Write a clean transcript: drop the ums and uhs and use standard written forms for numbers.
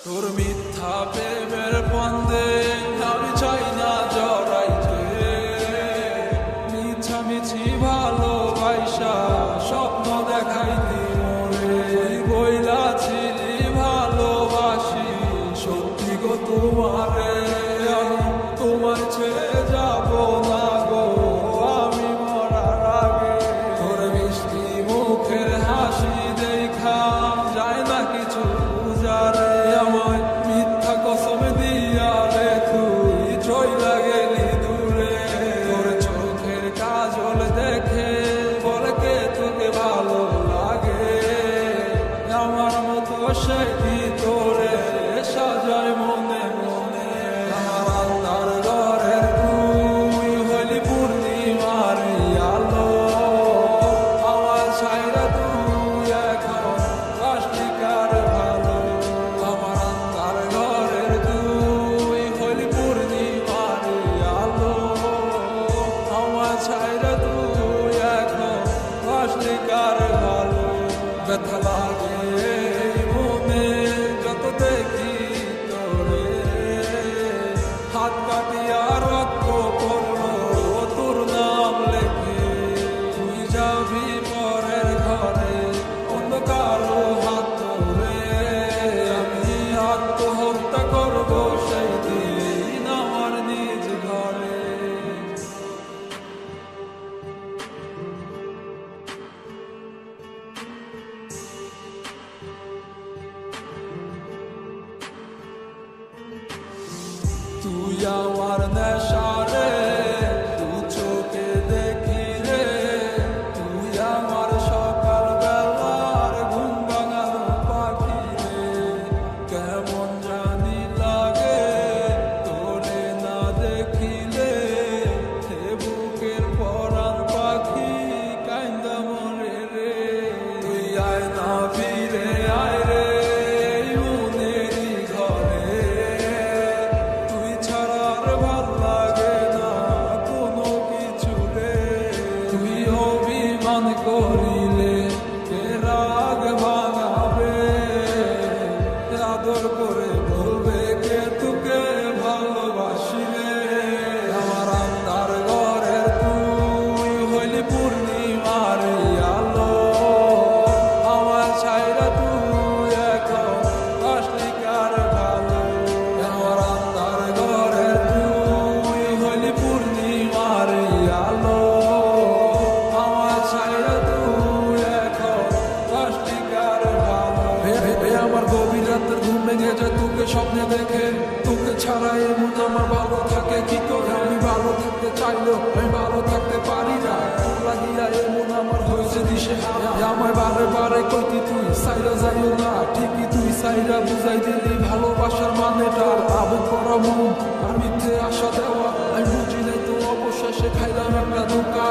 তোর মিথ্যা প্রেমের বন্ধে আমি চাই না জড়াইতে, মিছামিছি ভালোবাসা স্বপ্ন দেখাইতে মোরে। বইলা ছিলি ভালোবাসি সত্যি গো তোমারে, আমি তোমার ছেড়ে যাব না গো আমি মরার আগে। তোর মিষ্টি মুখের হাসি দেখা যায় না কিছু বুঝারে, আমায় মিথ্যা কসম দিয়া রে তুই চইলা গেলি দূরে। তোর চোখের কাজল দেখে বলে কে তোকে ভালো লাগে, আমার মতো সেই তোরে সাজায় মনে মনে। আমার আল্লাহর ঘরের তুই হলি পূর্ণিমার আলো, আমার ছাইরা তুই এখন আসলি কার ভালো। আমার আল্লাহর ঘরের তুই হলি পূর্ণিমার আলো, আমার ছাইরা তুই এখন আসলি কার ভালো। ব্যথা লাগে মনে যত দেখি তোরে, হাত কাটিয়া রক্ত পড়লো তোর নাম লেখে। তুই যাবি পরের ঘরে অন্ধকার হাত ধরে, আমি আত্মহত্যা করবো সেই দিন আমার নিজ ঘরে। তুই আমার নেশা রে, দু চোখে দেখি রে, তুই আমার সকাল বেলার ঘুম ভাঙানো পাখি রে। কেমন জানি লাগে তোরে না দেখিলে, হে বুকের পরাণ পাখি কাইন্দা মরে রে। তুই আয় না ফিরে আয় রে মনেরই ঘরে, তুই ছাড়া আর ভাল লাগে না কোনো কিছু রে। তুই অভিমান করিলে কে রাগ ভাঙাবে, আদর করে বলবে কে তোকে ভালোবাসি রে। আমার আন্ধার ঘরের তুই হইলি পূর্ণিমার আলো, আমার ছাইরা তুই এখন আসলি কার ভালো। আমার আন্ধার ঘরের তুই হইলি পূর্ণিমার আলো, আমার ছাইরা তুই এখন আসলি কার ভালো। আমার গভীর রাতের ঘুম ভেঙে যায় তোকে স্বপ্নে দেখে, তোকে ছাড়া এমন আমার ভালো থাকে কি করে। আমি ভালো থাকতে চাইলেও আমি ভালো থাকতে পারি না, তোর লাগিয়া এমন আমার হয়েছে দিশে। আমায় বারে বারে কইতি তুই সাইরা যাইও না, ঠিকই তুই সাইরা বুঝাই দিলি ভালোবাসার মানেটা। আবেগ করা মন আর মিথ্যে আশা দেওয়া, আমি বুঝি নাই তো অবশেষে খাইলাম একটা ধোঁকা।